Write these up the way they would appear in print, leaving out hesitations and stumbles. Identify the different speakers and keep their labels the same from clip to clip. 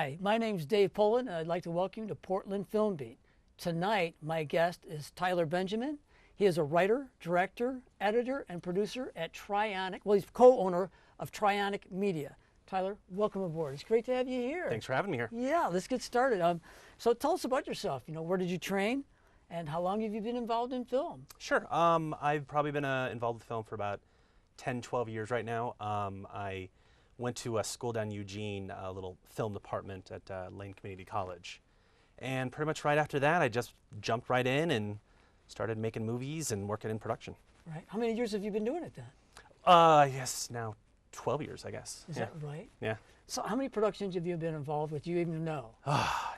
Speaker 1: Hi, my name's Dave Poland, and I'd like to welcome you to Portland Film Beat. Tonight, my guest is Tyler Benjamin. He is a writer, director, editor, and producer at Trionic. Well, he's co-owner of Trionic Media. Tyler, welcome aboard. It's great to have you here.
Speaker 2: Thanks for having me here.
Speaker 1: Yeah, let's get started. So tell us about yourself. Where did you train, and how long have you been involved in film?
Speaker 2: Sure. I've probably been involved with film for about 10, 12 years right now. I went to a school down in Eugene, a little film department at Lane Community College. And pretty much right after that, I just jumped right in and started making movies and working in production.
Speaker 1: Right. How many years have you been doing it then?
Speaker 2: Yes, now 12 years, I guess.
Speaker 1: Is that right?
Speaker 2: Yeah.
Speaker 1: So how many productions have you been involved with? Do you even know?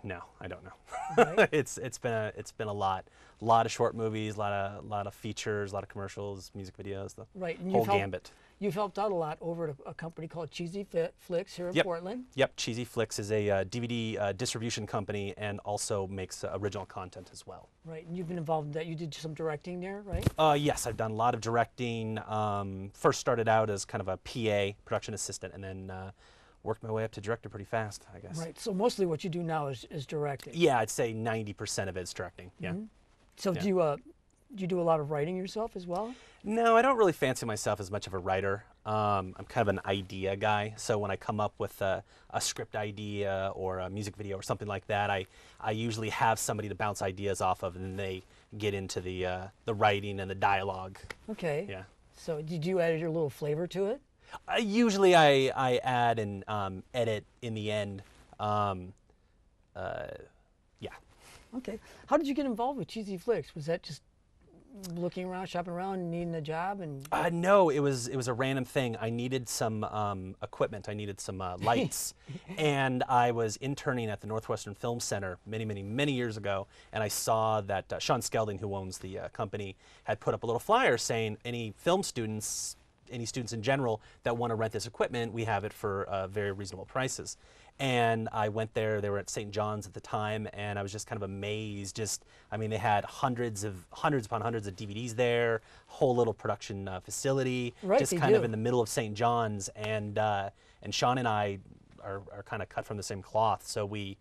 Speaker 2: No, I don't know.
Speaker 1: Right.
Speaker 2: It's been a lot of short movies, a lot of features, a lot of commercials, music videos, the
Speaker 1: Right. And
Speaker 2: whole gambit.
Speaker 1: You've helped out a lot over at a company called Cheesy Flicks here in Portland.
Speaker 2: Yep, Cheesy Flicks is a DVD distribution company and also makes original content as well.
Speaker 1: Right, and you've been involved in that. You did some directing there, right?
Speaker 2: Yes, I've done a lot of directing. First started out as kind of a PA, production assistant, and then worked my way up to director pretty fast, I guess.
Speaker 1: Right, so mostly what you do now is directing.
Speaker 2: Yeah, I'd say 90% of it's directing, yeah.
Speaker 1: Mm-hmm. So
Speaker 2: yeah.
Speaker 1: do you do a lot of writing yourself as well?
Speaker 2: No, I don't really fancy myself as much of a writer. I'm kind of an idea guy, so when I come up with a script idea or a music video or something like that, I usually have somebody to bounce ideas off of, and then they get into the writing and the dialogue.
Speaker 1: Okay.
Speaker 2: Yeah.
Speaker 1: So did you add your little flavor to it?
Speaker 2: Usually I add and edit in the end. Yeah.
Speaker 1: Okay. How did you get involved with Cheesy Flicks? Was that just looking around, shopping around, needing a job? And
Speaker 2: no, it was a random thing. I needed some equipment. I needed some lights, and I was interning at the Northwestern Film Center many years ago, and I saw that Sean Skelding, who owns the company, had put up a little flyer saying any film students, any students in general that want to rent this equipment, we have it for very reasonable prices. And I went there. They were at St. John's at the time, and I was just kind of amazed. I mean, they had hundreds upon hundreds of DVDs there, whole little production facility,
Speaker 1: right,
Speaker 2: just kind of in the middle of St. John's. And Sean and I are kind of cut from the same cloth, so we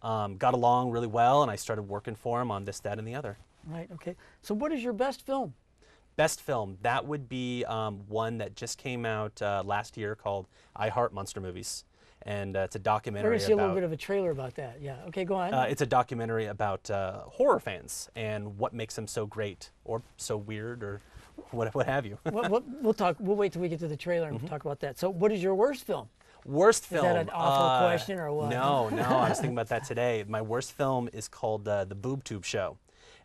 Speaker 2: got along really well, and I started working for him on this, that, and the other.
Speaker 1: Right. Okay. So what is your best film?
Speaker 2: Best film, that would be one that just came out last year called I Heart Monster Movies. And it's a documentary
Speaker 1: We're going to see a little bit of a trailer about that. Yeah. Okay, go on.
Speaker 2: It's a documentary about horror fans and what makes them so great or so weird or what have you.
Speaker 1: We'll talk. We'll wait till we get to the trailer and talk about that. So, what is your worst film?
Speaker 2: Worst film.
Speaker 1: Is that an awful question or what?
Speaker 2: No. I was thinking about that today. My worst film is called The Boob Tube Show.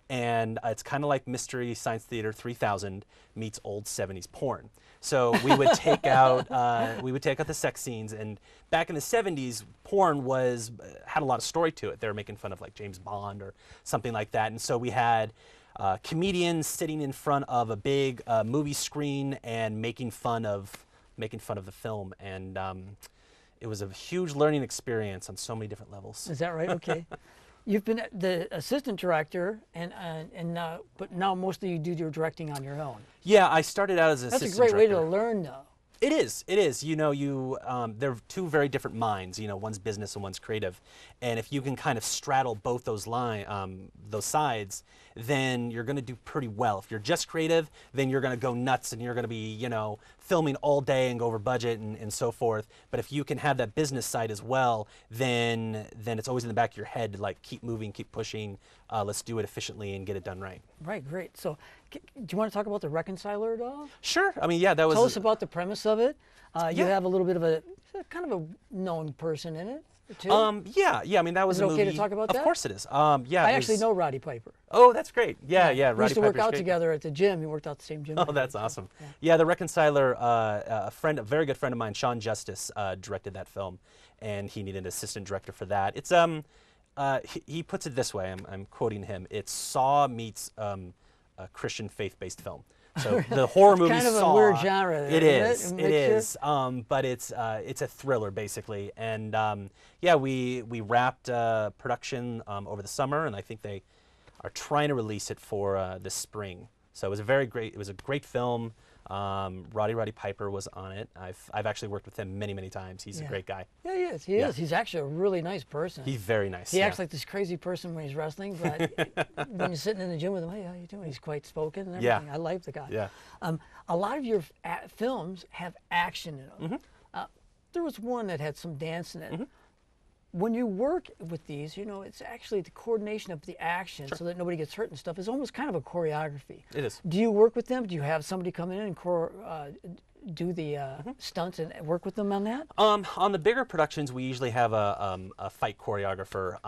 Speaker 2: And it's kind of like Mystery Science Theater 3000 meets old 70s porn. So we would take out the sex scenes, and back in the 70s, porn had a lot of story to it. They were making fun of like James Bond or something like that, and so we had comedians sitting in front of a big movie screen and making fun of the film, and it was a huge learning experience on so many different levels.
Speaker 1: Is that right? Okay. You've been the assistant director, but now mostly you do your directing on your own.
Speaker 2: Yeah, I started out as an assistant director.
Speaker 1: That's a great way to learn, though.
Speaker 2: It is. They're two very different minds. One's business and one's creative, and if you can kind of straddle both those sides, then you're going to do pretty well. If you're just creative, then you're going to go nuts and you're going to be, filming all day and go over budget and so forth. But if you can have that business side as well, then it's always in the back of your head to like keep moving, keep pushing. Let's do it efficiently and get it done right.
Speaker 1: Right, great. So, do you want to talk about The Reconciler at all?
Speaker 2: Sure. I mean, yeah, that was.
Speaker 1: Tell us about the premise of it. You
Speaker 2: Yeah.
Speaker 1: have a little bit of a kind of a known person in it. Too.
Speaker 2: Yeah. I mean, that was
Speaker 1: Is it
Speaker 2: a movie.
Speaker 1: okay to talk about that?
Speaker 2: Of course it is. Yeah.
Speaker 1: I actually know Roddy Piper.
Speaker 2: Oh, that's great. Yeah.
Speaker 1: We
Speaker 2: Roddy
Speaker 1: used to work
Speaker 2: Piper's
Speaker 1: out
Speaker 2: great.
Speaker 1: together at the gym. We worked out the same gym.
Speaker 2: Oh, that's awesome. Yeah, The Reconciler, a very good friend of mine, Sean Justice, directed that film, and he needed an assistant director for that. It's he puts it this way. I'm quoting him. It's Saw meets a Christian faith-based film. So the horror movie
Speaker 1: kind of
Speaker 2: Saw,
Speaker 1: a weird genre.
Speaker 2: It is.
Speaker 1: It
Speaker 2: It is. But it's a thriller basically, and yeah, we wrapped production over the summer, and I think they are trying to release it for this spring. So it was a great film. Roddy Piper was on it. I've actually worked with him many times. He's a great guy.
Speaker 1: Yeah, he is. He is. He's actually a really nice person.
Speaker 2: He's very nice.
Speaker 1: He acts like this crazy person when he's wrestling, but when you're sitting in the gym with him, hey, how you doing? He's quite spoken and everything. I like the guy.
Speaker 2: Yeah.
Speaker 1: A lot of your films have action in them. There was one that had some dance in it. When you work with these, you know, it's actually the coordination of the action so that nobody gets hurt and stuff is almost kind of a choreography.
Speaker 2: It is.
Speaker 1: Do you work with them? Do you have somebody come in and do the stunts and work with them on that?
Speaker 2: On the bigger productions, we usually have a fight choreographer.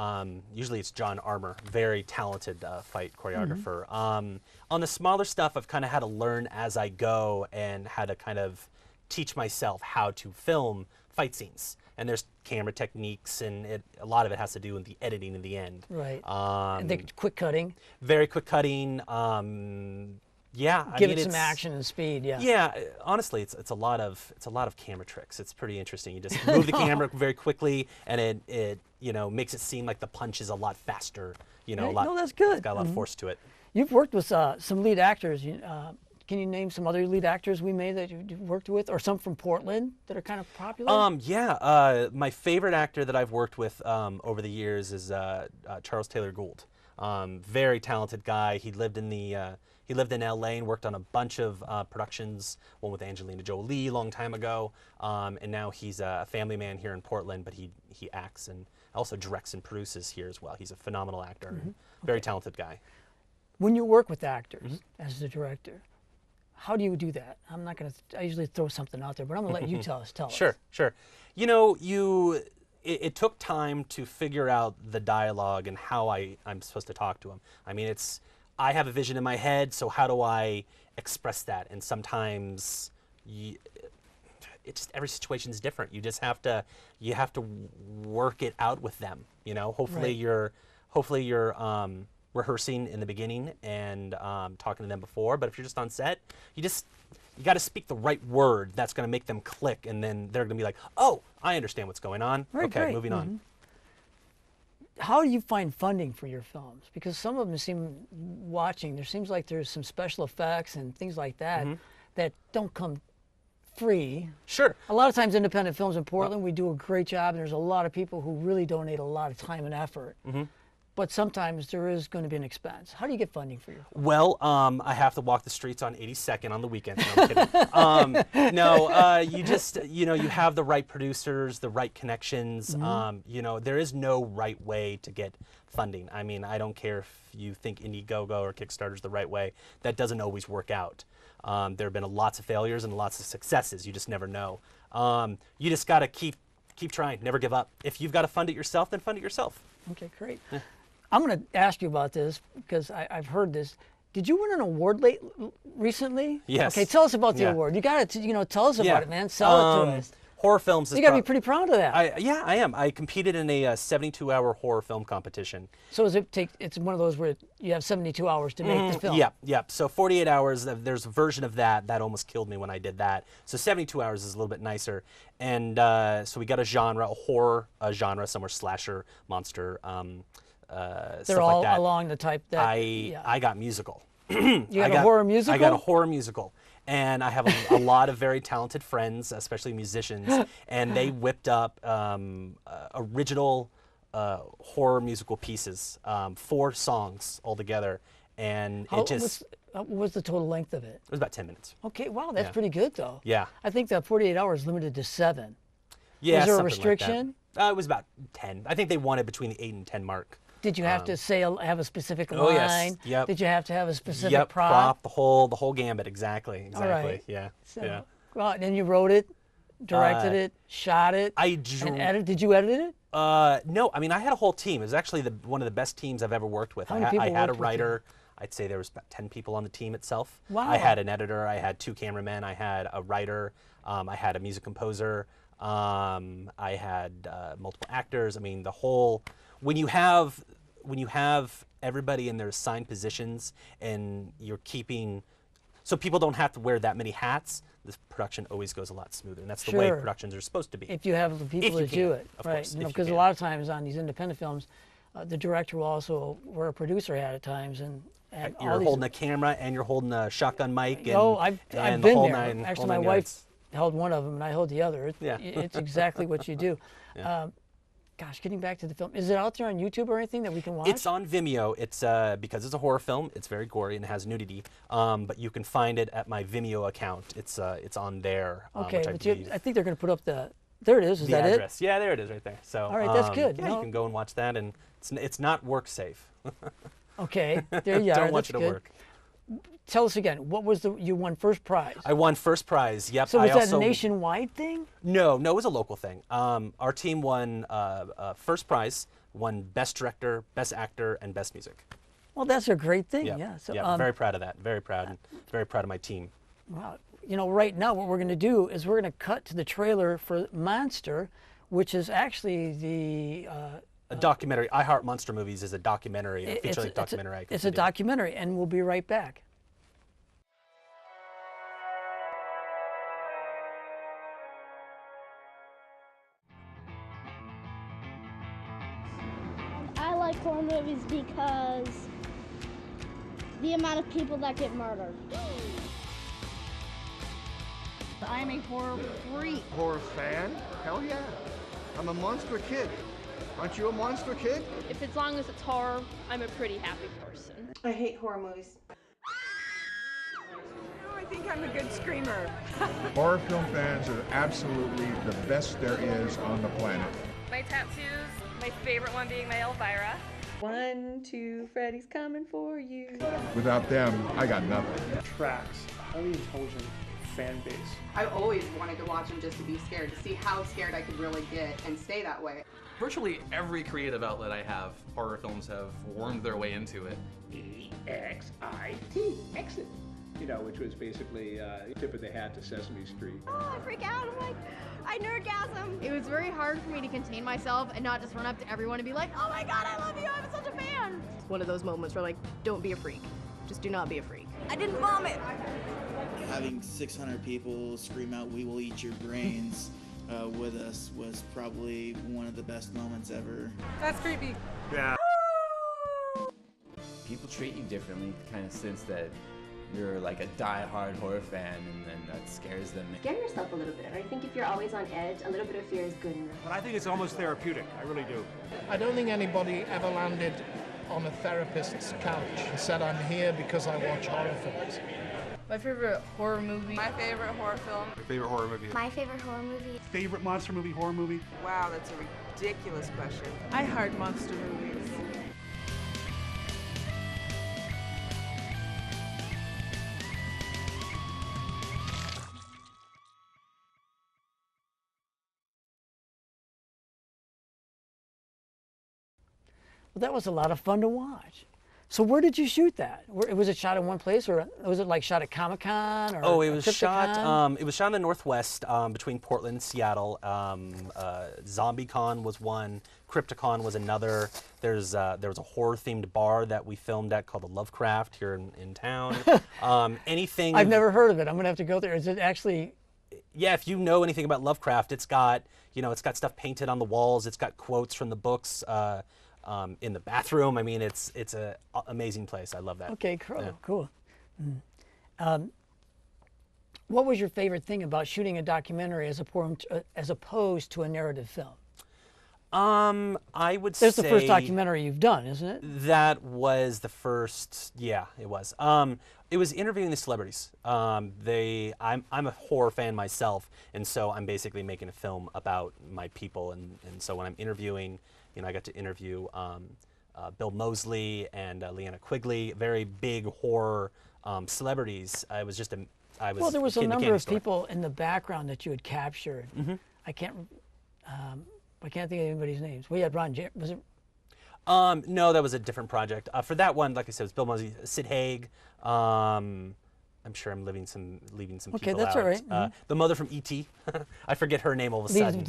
Speaker 2: Usually it's John Armour, very talented fight choreographer. On the smaller stuff, I've kind of had to learn as I go and how to kind of teach myself how to film fight scenes. And there's camera techniques, and a lot of it has to do with the editing in the end.
Speaker 1: Right. And the quick cutting.
Speaker 2: Very quick cutting. Yeah.
Speaker 1: Give it some action and speed. Yeah.
Speaker 2: Yeah. Honestly, it's a lot of camera tricks. It's pretty interesting. You just move the camera very quickly, and it you know makes it seem like the punch is a lot faster. You know,
Speaker 1: No, that's good.
Speaker 2: It's got a lot of force to it.
Speaker 1: You've worked with some lead actors. Can you name some other lead actors we made that you've worked with, or some from Portland that are kind of popular?
Speaker 2: Yeah. My favorite actor that I've worked with over the years is Charles Taylor Gould. Very talented guy. He lived in LA and worked on a bunch of productions. One with Angelina Jolie a long time ago, and now he's a family man here in Portland. But he acts and also directs and produces here as well. He's a phenomenal actor. Very talented guy.
Speaker 1: When you work with actors as the director, how do you do that? I'm not going to, I usually throw something out there, but I'm going to let you tell us.
Speaker 2: Sure. You know, it took time to figure out the dialogue and how I'm supposed to talk to him. I mean, I have a vision in my head, so how do I express that? And sometimes every situation is different. You just have to work it out with them. You know, hopefully you're rehearsing in the beginning and talking to them before, but if you're just on set, you got to speak the right word that's going to make them click, and then they're going to be like, oh, I understand what's going on. Okay, moving on.
Speaker 1: How do you find funding for your films? Because some of them there seems like there's some special effects and things like that that don't come free.
Speaker 2: Sure.
Speaker 1: A lot of times independent films in Portland, we do a great job, and there's a lot of people who really donate a lot of time and effort. But sometimes there is going to be an expense. How do you get funding for your film?
Speaker 2: Well, I have to walk the streets on 82nd on the weekends. No, I'm kidding. You just, you have the right producers, the right connections. There is no right way to get funding. I mean, I don't care if you think Indiegogo or Kickstarter's the right way. That doesn't always work out. There have been lots of failures and lots of successes. You just never know. You just got to keep trying, never give up. If you've got to fund it yourself, then fund it yourself.
Speaker 1: Okay, great. I'm going to ask you about this because I've heard this. Did you win an award recently?
Speaker 2: Yes.
Speaker 1: Okay, tell us about the award. You got to, tell us about it, man. Sell it to us.
Speaker 2: Horror films.
Speaker 1: You got to be pretty proud of that.
Speaker 2: I am. I competed in a 72-hour horror film competition.
Speaker 1: So it's one of those where you have 72 hours to make the film?
Speaker 2: Yeah. So 48 hours, there's a version of that almost killed me when I did that. So 72 hours is a little bit nicer. And so we got a horror genre, somewhere slasher, monster,
Speaker 1: they're all like along the type that
Speaker 2: I got musical.
Speaker 1: You got a horror musical?
Speaker 2: I got a horror musical. And I have a lot of very talented friends, especially musicians, and they whipped up original horror musical pieces, 4 songs altogether. And what
Speaker 1: was the total length of it?
Speaker 2: It was about 10 minutes.
Speaker 1: Okay, wow, that's pretty good though.
Speaker 2: Yeah.
Speaker 1: I think that 48 hours limited to 7.
Speaker 2: Yeah,
Speaker 1: was there a restriction?
Speaker 2: Like it was about 10. I think they wanted between the 8 and 10 mark.
Speaker 1: Did you have to have a specific line?
Speaker 2: Oh yes. Yep.
Speaker 1: Did you have to have a specific
Speaker 2: prop? The whole gambit. Exactly.
Speaker 1: All right.
Speaker 2: Yeah.
Speaker 1: So,
Speaker 2: yeah.
Speaker 1: Well, and then you wrote it, directed it, shot it. Did you edit it?
Speaker 2: No. I mean, I had a whole team. It was actually one of the best teams I've ever worked with.
Speaker 1: How many people
Speaker 2: I had a
Speaker 1: worked with
Speaker 2: writer. I'd say there was about 10 people on the team itself.
Speaker 1: Wow.
Speaker 2: I had an editor. I had 2 cameramen. I had a writer. I had a music composer. I had multiple actors. I mean, when you have everybody in their assigned positions and you're keeping, so people don't have to wear that many hats, this production always goes a lot smoother, and that's the way productions are supposed to be.
Speaker 1: If you have the people to do it,
Speaker 2: of
Speaker 1: right?
Speaker 2: course,
Speaker 1: Because a lot of times on these independent films, the director will also wear a producer hat at times, and And
Speaker 2: You're
Speaker 1: all these,
Speaker 2: holding a camera and you're holding a shotgun mic. And,
Speaker 1: oh, I've
Speaker 2: and
Speaker 1: been
Speaker 2: the whole
Speaker 1: there.
Speaker 2: nine,
Speaker 1: Actually,
Speaker 2: whole
Speaker 1: my
Speaker 2: nine
Speaker 1: wife
Speaker 2: yards.
Speaker 1: held one of them, and I held the other.
Speaker 2: Yeah.
Speaker 1: It's exactly what you do.
Speaker 2: Yeah.
Speaker 1: Gosh, getting back to the film, is it out there on YouTube or anything that we can watch?
Speaker 2: It's on Vimeo. It's because it's a horror film. It's very gory and it has nudity. But you can find it at my Vimeo account. It's on there.
Speaker 1: Okay,
Speaker 2: which I
Speaker 1: but
Speaker 2: believe
Speaker 1: I think they're going to put up the. There it is. Is
Speaker 2: the
Speaker 1: that
Speaker 2: address. Yeah, there it is right there. So
Speaker 1: All right, that's good.
Speaker 2: Yeah,
Speaker 1: No.
Speaker 2: you can go and watch that, and it's not work safe.
Speaker 1: it? Okay, there you are.
Speaker 2: Don't want
Speaker 1: That's
Speaker 2: you to
Speaker 1: good.
Speaker 2: work.
Speaker 1: Tell us again. What was you won first prize?
Speaker 2: I won first prize. Yep.
Speaker 1: So was
Speaker 2: I
Speaker 1: that
Speaker 2: also,
Speaker 1: a nationwide thing?
Speaker 2: No, it was a local thing. Our team won first prize, won best director, best actor, and best music.
Speaker 1: Well, that's a great thing.
Speaker 2: Yep.
Speaker 1: Yeah. So,
Speaker 2: yeah, very proud of that. Very proud, and very proud of my team.
Speaker 1: wow. You know, right now what we're going to do is we're going to cut to the trailer for Monster, which is actually the.
Speaker 2: A documentary. I Heart Monster Movies is a documentary, a
Speaker 1: It's
Speaker 2: feature-length documentary.
Speaker 1: It's a documentary, and we'll be right back.
Speaker 3: I like horror movies because the amount of people that get murdered.
Speaker 4: I'm a horror freak.
Speaker 5: Horror fan? Hell yeah. I'm a monster kid. Aren't you a monster kid?
Speaker 6: If as long as it's horror, I'm a pretty happy person.
Speaker 7: I hate horror movies.
Speaker 4: I think I'm a good screamer.
Speaker 8: Horror film fans are absolutely the best there is on the planet.
Speaker 6: My tattoos, my favorite one being my Elvira.
Speaker 7: 1, 2, Freddy's coming for you.
Speaker 8: Without them, I got nothing.
Speaker 9: Tracks, highly intelligent fan base.
Speaker 10: I always wanted to watch them just to be scared, to see how scared I could really get and stay that way.
Speaker 11: Virtually every creative outlet I have, horror films have wormed their way into it.
Speaker 9: E-X-I-T, exit. You know, which was basically tip of the hat to Sesame Street.
Speaker 3: Oh, I freak out. I'm like, I nerdgasm.
Speaker 6: It was very hard for me to contain myself and not just run up to everyone and be like, oh my god, I love you, I'm such a fan. It's one of those moments where like, don't be a freak. Just do not be a freak.
Speaker 3: I didn't vomit.
Speaker 12: Having 600 people scream out, "We will eat your brains," with us was probably one of the best moments ever.
Speaker 4: That's creepy.
Speaker 9: Yeah.
Speaker 13: People treat you differently, kind of sense that you're like a die-hard horror fan, and then that scares them.
Speaker 7: Scare yourself a little bit. I think if you're always on edge, a little bit of fear is good enough.
Speaker 9: But I think it's almost therapeutic. I really do.
Speaker 14: I don't think anybody ever landed on a therapist's couch and said, I'm here because I watch horror films.
Speaker 6: My favorite horror movie.
Speaker 4: My favorite horror film.
Speaker 5: My favorite horror movie.
Speaker 3: My favorite horror movie.
Speaker 9: Favorite monster movie, horror movie?
Speaker 4: Wow, that's a ridiculous question. I heart monster movies.
Speaker 1: Well, that was a lot of fun to watch. So where did you shoot that? Was it shot in one place, or was it like shot at Comic-Con? Or
Speaker 2: Oh, it was shot.
Speaker 1: Crypticon?
Speaker 2: It was shot in the Northwest, between Portland and Seattle. ZombieCon was one. Crypticon was another. There was a horror-themed bar that we filmed at called the Lovecraft here in town. Anything.
Speaker 1: I've never heard of it. I'm gonna have to go there. Is it actually?
Speaker 2: Yeah, if you know anything about Lovecraft, it's got stuff painted on the walls. It's got quotes from the books. In the bathroom. I mean, it's an amazing place. I love that.
Speaker 1: Okay, cool.
Speaker 2: Yeah.
Speaker 1: Cool. What was your favorite thing about shooting a documentary as opposed to a narrative film?
Speaker 2: I would say
Speaker 1: That's the first documentary you've done, isn't it?
Speaker 2: That was the first. Yeah, it was. It was interviewing the celebrities. I'm a horror fan myself, and so I'm basically making a film about my people. And so when I'm interviewing, I got to interview Bill Moseley and Leanna Quigley, very big horror celebrities.
Speaker 1: Well, there was a number of people in the background that you had captured.
Speaker 2: Mm-hmm.
Speaker 1: I can't think of anybody's names. We had Ron. Was it?
Speaker 2: No, that was a different project. For that one, like I said, it was Bill Moseley, Sid Haig. I'm sure I'm leaving some people out.
Speaker 1: Okay, that's all right. Mm-hmm.
Speaker 2: The mother from E.T. I forget her name all of a sudden.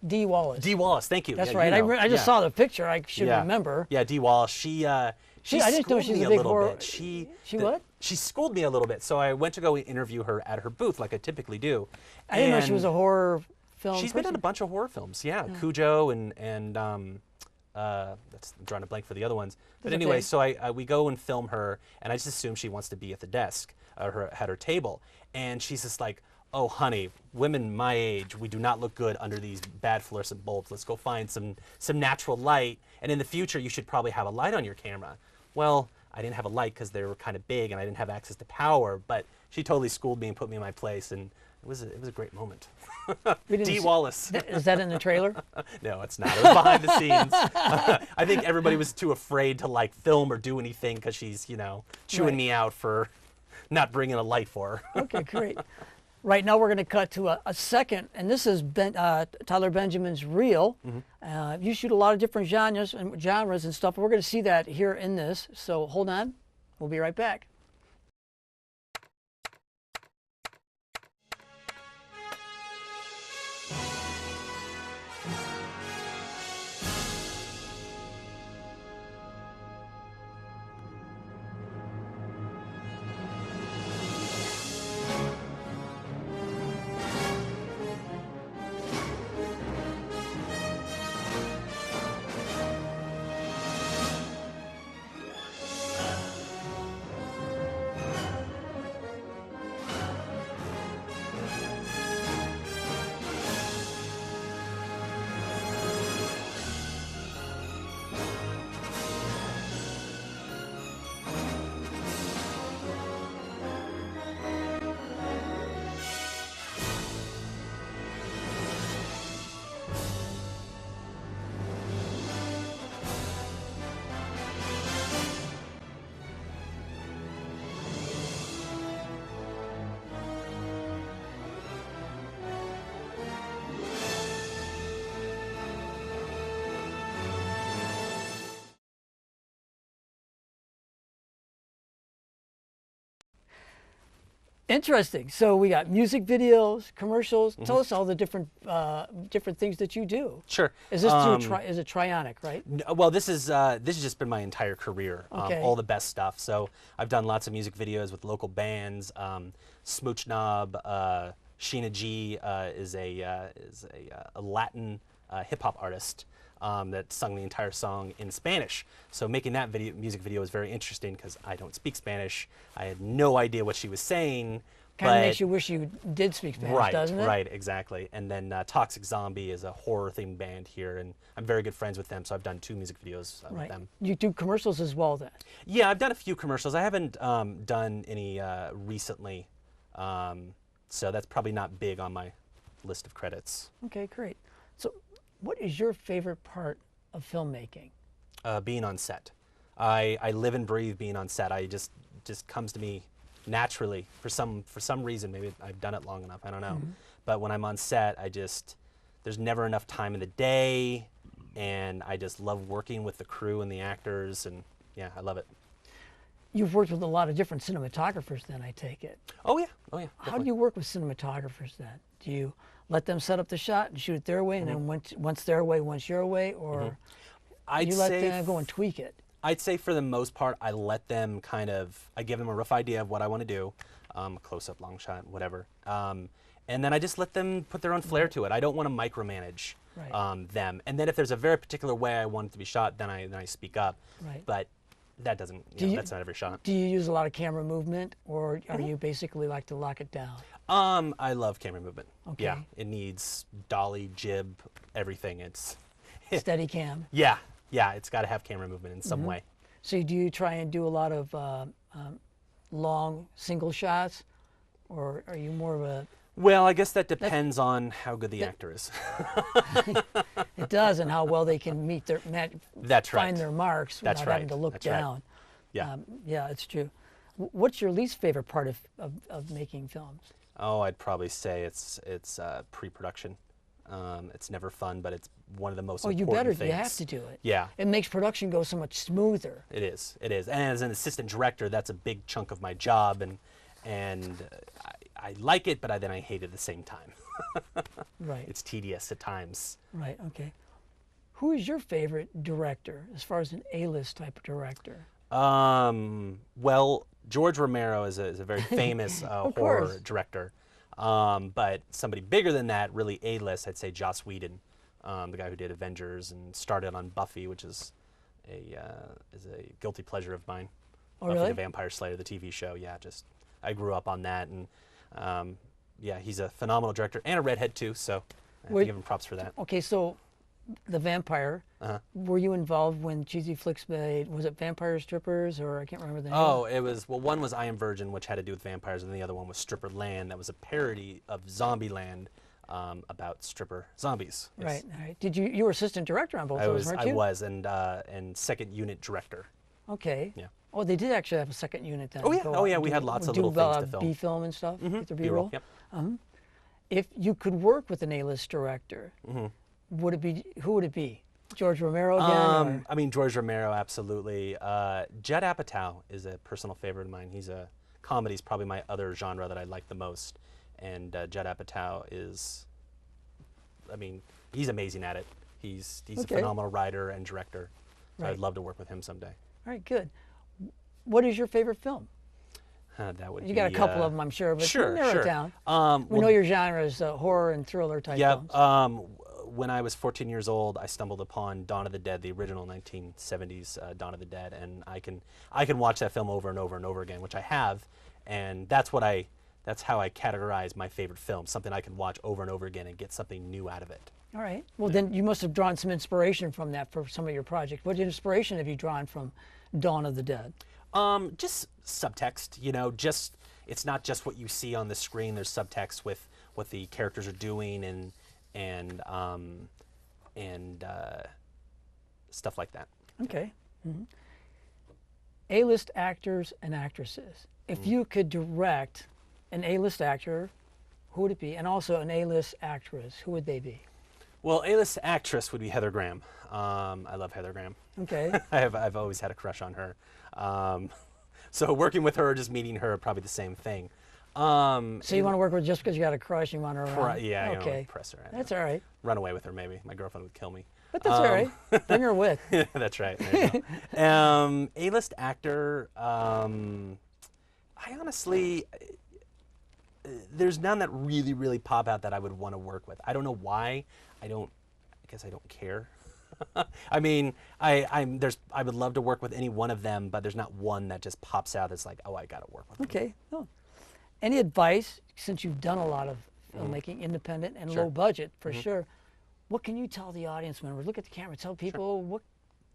Speaker 1: Dee Wallace.
Speaker 2: Dee Wallace, thank you.
Speaker 1: That's
Speaker 2: yeah,
Speaker 1: right. I just
Speaker 2: yeah.
Speaker 1: saw the picture. I should remember.
Speaker 2: Yeah, Dee Wallace. She
Speaker 1: I didn't know she's a big horror.
Speaker 2: Bit.
Speaker 1: She what?
Speaker 2: She schooled me a little bit, so I went to go interview her at her booth, like I typically do.
Speaker 1: I didn't know she was a horror film.
Speaker 2: She's been in a bunch of horror films. Yeah, Cujo and That's I'm drawing a blank for the other ones. But
Speaker 1: That's
Speaker 2: anyway,
Speaker 1: okay.
Speaker 2: so we go and film her, and I just assume she wants to be at the desk, at her table, and she's just like, "Oh, honey, women my age, we do not look good under these bad fluorescent bulbs. Let's go find some natural light, and in the future, you should probably have a light on your camera." Well, I didn't have a light because they were kind of big, and I didn't have access to power. But she totally schooled me and put me in my place, and it was a great moment. D. Wallace.
Speaker 1: Is that in the trailer?
Speaker 2: No, it's not. It was behind the scenes. I think everybody was too afraid to like film or do anything because she's, chewing me out for not bringing a light for her.
Speaker 1: Okay, great. Right now we're going to cut to a second, and this is Tyler Benjamin's reel. You shoot a lot of different genres and stuff. We're going to see that here in this. So hold on. We'll be right back. Interesting. So we got music videos, commercials. Tell us all the different things that you do.
Speaker 2: Sure.
Speaker 1: Is this is it Trionic, right?
Speaker 2: Well, this has just been my entire career.
Speaker 1: Okay.
Speaker 2: All the best stuff. So I've done lots of music videos with local bands. Smooch Knob, Sheena G is a Latin hip hop artist that sung the entire song in Spanish. So making that music video was very interesting because I don't speak Spanish. I had no idea what she was saying.
Speaker 1: Kind of makes you wish you did speak Spanish, doesn't it?
Speaker 2: Right, exactly. And then Toxic Zombie is a horror-themed band here, and I'm very good friends with them, so I've done 2 music videos with them.
Speaker 1: You do commercials as well, then?
Speaker 2: Yeah, I've done a few commercials. I haven't done any recently, so that's probably not big on my list of credits.
Speaker 1: Okay, great. So what is your favorite part of filmmaking?
Speaker 2: Being on set. I live and breathe being on set. I just comes to me naturally for some reason. Maybe I've done it long enough, I don't know. But when I'm on set, there's never enough time in the day, and I just love working with the crew and the actors, and yeah, I love it.
Speaker 1: You've worked with a lot of different cinematographers then, I take it.
Speaker 2: Oh yeah, definitely.
Speaker 1: How do you work with cinematographers then? Do you let them set up the shot and shoot it their way, and then once their way, once your way, or you let them go and tweak it?
Speaker 2: I'd say for the most part, I let them I give them a rough idea of what I want to do, close-up, long shot, whatever. And then I just let them put their own flair to it. I don't want to micromanage them. And then if there's a very particular way I want it to be shot, then I speak up.
Speaker 1: Right.
Speaker 2: But that doesn't, that's not every shot.
Speaker 1: Do you use a lot of camera movement, or are you basically like to lock it down?
Speaker 2: I love camera movement.
Speaker 1: Okay.
Speaker 2: Yeah, it needs dolly, jib, everything.
Speaker 1: Steady cam.
Speaker 2: Yeah. Yeah, it's got to have camera movement in some way.
Speaker 1: So do you try and do a lot of long single shots, or are you more of a...
Speaker 2: Well, I guess that depends on how good the actor is.
Speaker 1: It does, and how well they can find their marks without having to look down.
Speaker 2: Right. Yeah.
Speaker 1: Yeah, it's true. What's your least favorite part of making films?
Speaker 2: Oh, I'd probably say it's pre-production. It's never fun, but it's one of the most important things.
Speaker 1: You have to do it.
Speaker 2: Yeah.
Speaker 1: It makes production go so much smoother.
Speaker 2: It is. And as an assistant director, that's a big chunk of my job, and I like it, but then I hate it at the same time.
Speaker 1: Right.
Speaker 2: It's tedious at times.
Speaker 1: Right, okay. Who is your favorite director, as far as an A-list type of director?
Speaker 2: Well, George Romero is a very famous horror director. But somebody bigger than that, really A-list, I'd say Joss Whedon. the guy who did Avengers and started on Buffy, which is a guilty pleasure of mine.
Speaker 1: Oh,
Speaker 2: Buffy
Speaker 1: really?
Speaker 2: the Vampire Slayer, the TV show. Yeah, just I grew up on that, and yeah, he's a phenomenal director and a redhead too. So I have to give him props for that.
Speaker 1: Okay, so the vampire. Were you involved when Cheesy Flicks made? Was it Vampire Strippers, or I can't remember the name?
Speaker 2: Oh, it was, well, one was I Am Virgin, which had to do with vampires, and the other one was Stripper Land. That was a parody of Zombieland about stripper zombies. Yes.
Speaker 1: Right. Right. Did you were assistant director on both those, weren't you?
Speaker 2: I was, and second unit director.
Speaker 1: Okay.
Speaker 2: Yeah.
Speaker 1: Oh, they did actually have a second unit then.
Speaker 2: Oh yeah.
Speaker 1: Go
Speaker 2: Oh
Speaker 1: out
Speaker 2: yeah.
Speaker 1: and
Speaker 2: We
Speaker 1: do-
Speaker 2: had lots of
Speaker 1: do,
Speaker 2: little things to film.
Speaker 1: B-film and stuff. Get their
Speaker 2: B-roll.
Speaker 1: B-roll.
Speaker 2: Yep.
Speaker 1: If you could work with an A-list director, would it be who would it be? George Romero again? Or?
Speaker 2: I mean, George Romero, absolutely. Judd Apatow is a personal favorite of mine. Comedy's probably my other genre that I like the most, and Judd Apatow is, I mean, he's amazing at it. He's a phenomenal writer and director. So I'd love to work with him someday.
Speaker 1: All right, good. What is your favorite film?
Speaker 2: That would
Speaker 1: You got a couple of them, I'm sure, but narrow it down. We know your genre is horror and thriller type films.
Speaker 2: Yeah. When I was 14 years old, I stumbled upon Dawn of the Dead, the original 1970s Dawn of the Dead, and I can watch that film over and over and over again, which I have, and that's how I categorize my favorite film, something I can watch over and over again and get something new out of it.
Speaker 1: All right. Well, then you must have drawn some inspiration from that for some of your projects. What inspiration have you drawn from Dawn of the Dead?
Speaker 2: Just subtext, it's not just what you see on the screen. There's subtext with what the characters are doing and stuff like that.
Speaker 1: Okay. A-list actors and actresses. If you could direct an A-list actor, who would it be? And also an A-list actress, who would they be?
Speaker 2: Well, A-list actress would be Heather Graham. I love Heather Graham.
Speaker 1: Okay.
Speaker 2: I've always had a crush on her. So working with her, just meeting her, probably the same thing.
Speaker 1: So you want to work with just because you got a crush, you want her around?
Speaker 2: Yeah,
Speaker 1: okay.
Speaker 2: Impress her.
Speaker 1: That's all right.
Speaker 2: Run away with her, maybe. My girlfriend would kill me.
Speaker 1: But that's all right. Bring her with.
Speaker 2: That's right. There you go. A-list actor, I honestly, there's none that really, really pop out that I would want to work with. I don't know why. I guess I don't care. I mean, I would love to work with any one of them, but there's not one that just pops out that's like, oh, I got to work with them.
Speaker 1: Okay. Oh. Any advice, since you've done a lot of filmmaking, independent and low budget for sure, what can you tell the audience members? Look at the camera, tell people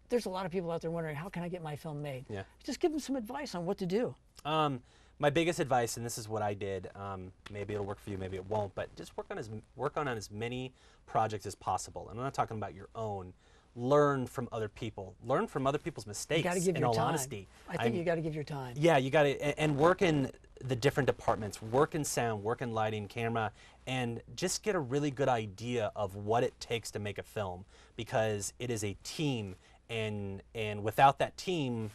Speaker 1: there's a lot of people out there wondering, how can I get my film made?
Speaker 2: Yeah.
Speaker 1: Just give them some advice on what to do.
Speaker 2: My biggest advice, and this is what I did, maybe it'll work for you, maybe it won't, but just work on as many projects as possible. And I'm not talking about your own. Learn from other people. Learn from other people's mistakes.
Speaker 1: You got to give
Speaker 2: in
Speaker 1: your
Speaker 2: all
Speaker 1: time.
Speaker 2: honesty.
Speaker 1: I think you got to give your time.
Speaker 2: Yeah, you got to, and work in the different departments. Work in sound, work in lighting, camera, and just get a really good idea of what it takes to make a film, because it is a team, and without that team,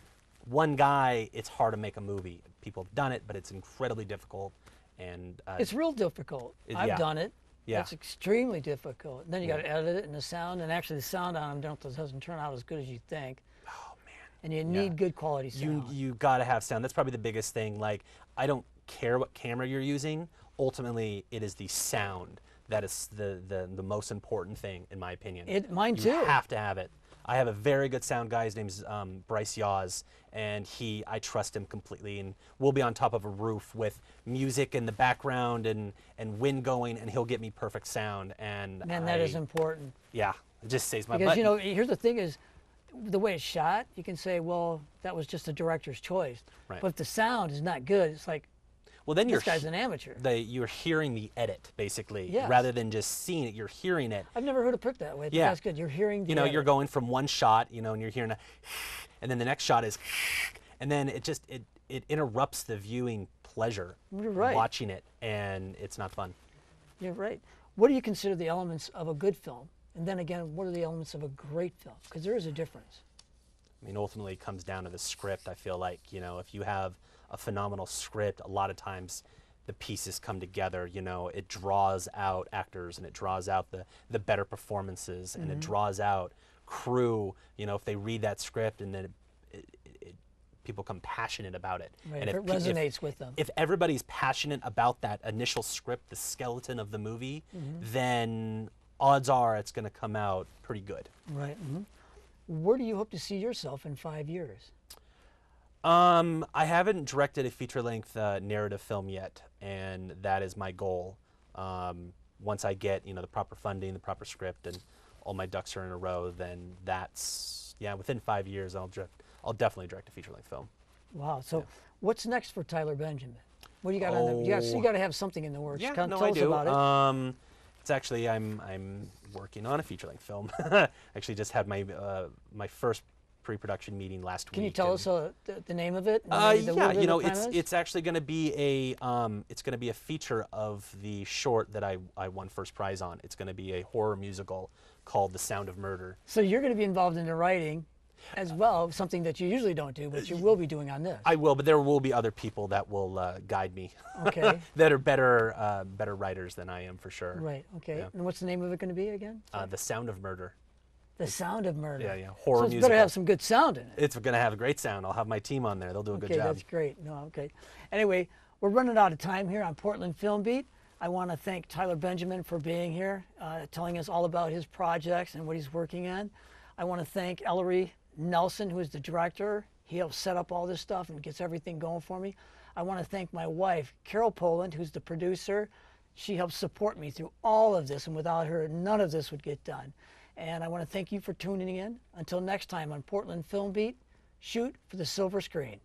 Speaker 2: one guy, it's hard to make a movie. People have done it, but it's incredibly difficult, and
Speaker 1: it's real difficult. I've done it.
Speaker 2: Yeah.
Speaker 1: It's extremely difficult. And then you got to edit it, and the sound, and actually the sound on them doesn't turn out as good as you think.
Speaker 2: Oh man.
Speaker 1: And you need good quality sound.
Speaker 2: You got to have sound. That's probably the biggest thing. Like, I don't care what camera you're using. Ultimately, it is the sound that is the most important thing, in my opinion.
Speaker 1: Mine too.
Speaker 2: You have to have it. I have a very good sound guy. His name's Bryce Yaws, and I trust him completely. And we'll be on top of a roof with music in the background and wind going, and he'll get me perfect sound. And
Speaker 1: man, that is important.
Speaker 2: Yeah, it just saves my
Speaker 1: butt. Because here's the thing: is the way it's shot. You can say, well, that was just a director's choice. Right. But if the sound is not good, it's like, well, then this guy's an amateur.
Speaker 2: You're hearing the edit, basically, rather than just seeing it. You're hearing it.
Speaker 1: I've never heard it put that way.
Speaker 2: Yeah,
Speaker 1: that's good. You're hearing the edit.
Speaker 2: You're going from one shot, and you're hearing and then the next shot is, and then it interrupts the viewing pleasure.
Speaker 1: You're right.
Speaker 2: Watching it, and it's not fun.
Speaker 1: You're right. What do you consider the elements of a good film? And then again, what are the elements of a great film? Because there is a difference.
Speaker 2: I mean, ultimately, it comes down to the script. I feel like, if you have a phenomenal script, a lot of times the pieces come together. It draws out actors, and it draws out the better performances, and it draws out crew. If they read that script, and then people become passionate about it.
Speaker 1: Right,
Speaker 2: and
Speaker 1: if it resonates with them.
Speaker 2: If everybody's passionate about that initial script, the skeleton of the movie, then odds are it's going to come out pretty good.
Speaker 1: Right. Where do you hope to see yourself in 5 years?
Speaker 2: I haven't directed a feature-length narrative film yet, and that is my goal. Once I get the proper funding, the proper script, and all my ducks are in a row, then that's within 5 years I'll definitely direct a feature-length film.
Speaker 1: Wow. So what's next for Tyler Benjamin? What do you got on the? You got to have something in the works.
Speaker 2: Yeah,
Speaker 1: Tell
Speaker 2: I
Speaker 1: us
Speaker 2: do.
Speaker 1: about it.
Speaker 2: It's actually I'm working on a feature-length film. Actually, just had my my first pre-production meeting last week.
Speaker 1: Can you tell us the name of it?
Speaker 2: Yeah, it's actually going to be a feature of the short that I won first prize on. It's going to be a horror musical called The Sound of Murder.
Speaker 1: So you're going to be involved in the writing as well, something that you usually don't do, but you will be doing on this.
Speaker 2: I will, but there will be other people that will guide me.
Speaker 1: Okay.
Speaker 2: That are better writers than I am, for sure.
Speaker 1: Right. Okay.
Speaker 2: Yeah.
Speaker 1: And what's the name of it going to be again?
Speaker 2: The Sound of Murder.
Speaker 1: The Sound of Murder.
Speaker 2: Yeah, horror musical.
Speaker 1: So it's better have some good sound in it.
Speaker 2: It's going to have a great sound. I'll have my team on there. They'll do a good job.
Speaker 1: Okay, that's great. No, okay. Anyway, we're running out of time here on Portland Film Beat. I want to thank Tyler Benjamin for being here, telling us all about his projects and what he's working on. I want to thank Ellery Nelson, who is the director. He helps set up all this stuff and gets everything going for me. I want to thank my wife, Carol Poland, who's the producer. She helps support me through all of this, and without her, none of this would get done. And I want to thank you for tuning in. Until next time on Portland Film Beat, shoot for the silver screen.